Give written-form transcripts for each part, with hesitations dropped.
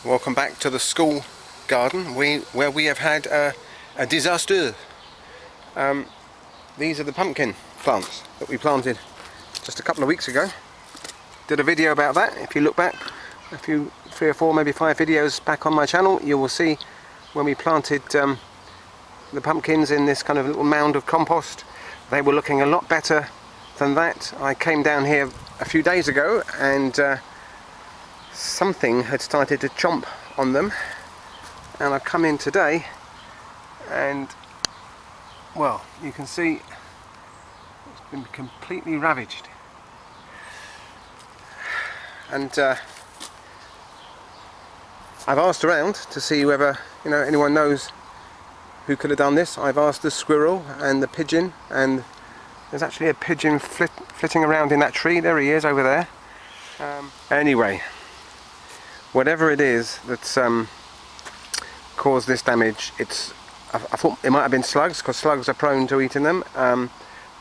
Welcome back to the school garden where we have had a disaster. These are the pumpkin plants that we planted just a couple of weeks ago. Did a video about that. If you look back a few, 3 or 4, maybe 5 videos back on my channel, you will see when we planted the pumpkins in this kind of little mound of compost. They were looking a lot better than that. I came down here a few days ago and something had started to chomp on them, and I've come in today and, well, you can see it's been completely ravaged. And I've asked around to see whether anyone knows who could have done this. I've asked the squirrel and the pigeon, and there's actually a pigeon flitting around in that tree. There he is over there. Anyway, whatever it is that's caused this damage, I thought it might have been slugs, because slugs are prone to eating them,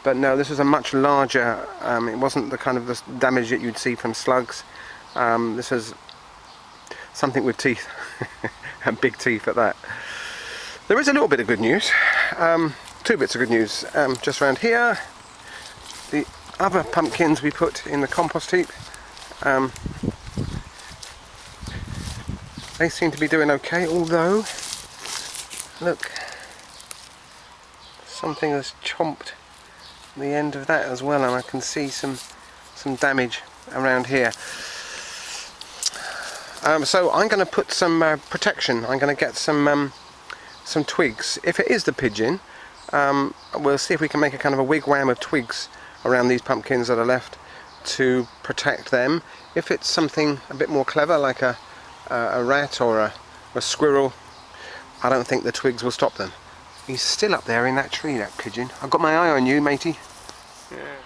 but no, this was a much larger, it wasn't the kind of the damage that you'd see from slugs. This was something with teeth, and big teeth at that. There is a little bit of good news, 2 bits of good news, just around here. The other pumpkins we put in the compost heap, they seem to be doing okay, although look, something has chomped the end of that as well, and I can see some damage around here. So I'm going to put some protection. I'm going to get some twigs. If it is the pigeon, we'll see if we can make a kind of a wigwam of twigs around these pumpkins that are left to protect them. If it's something a bit more clever, like a rat or a squirrel, I don't think the twigs will stop them. He's still up there in that tree, that pigeon. I've got my eye on you, matey. Yeah.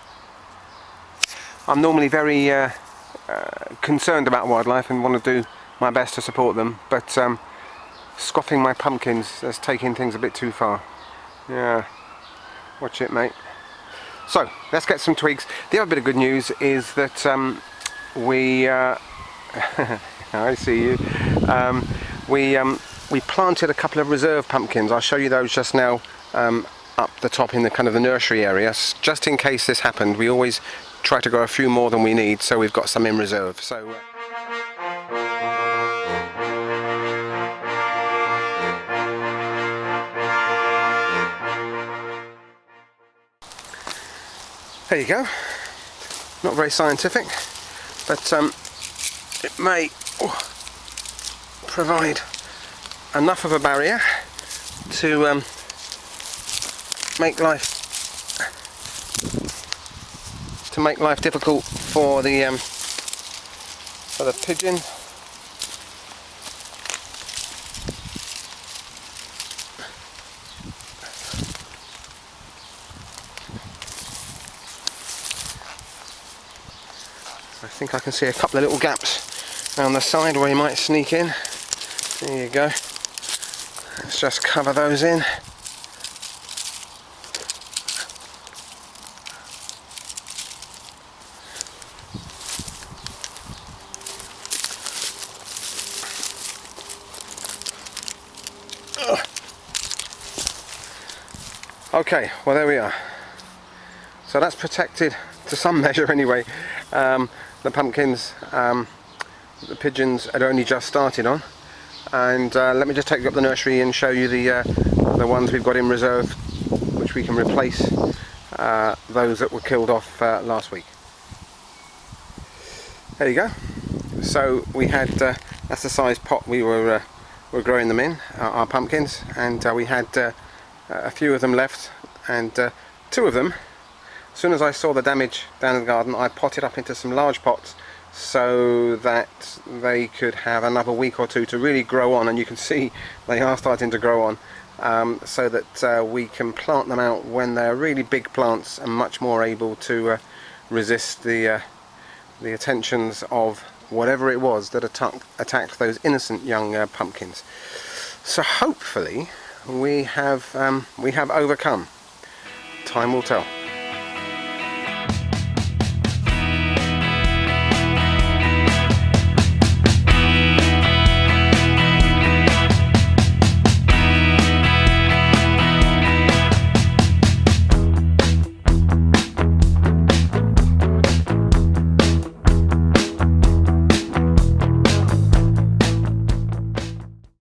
I'm normally very concerned about wildlife and want to do my best to support them, but scoffing my pumpkins is taking things a bit too far. Yeah, watch it, mate. So let's get some twigs. The other bit of good news is that we I see you. We planted a couple of reserve pumpkins. I'll show you those just now up the top in the kind of the nursery area. Just in case this happened, we always try to grow a few more than we need, so we've got some in reserve. So. There you go. Not very scientific, but it may provide enough of a barrier to make life difficult for the pigeon. I think I can see a couple of little gaps down the side where he might sneak in. There you go. Let's just cover those in. Okay, well there we are. So that's protected to some measure anyway. The pumpkins, the pigeons had only just started on, and let me just take you up the nursery and show you the ones we've got in reserve, which we can replace those that were killed off last week. There you go. So we had that's the size pot we were growing them in, our pumpkins, and we had a few of them left, and 2 of them, as soon as I saw the damage down in the garden, I potted up into some large pots so that they could have another week or 2 to really grow on, and you can see they are starting to grow on, so that we can plant them out when they're really big plants and much more able to resist the attentions of whatever it was that attacked those innocent young pumpkins. So hopefully we have overcome. Time will tell.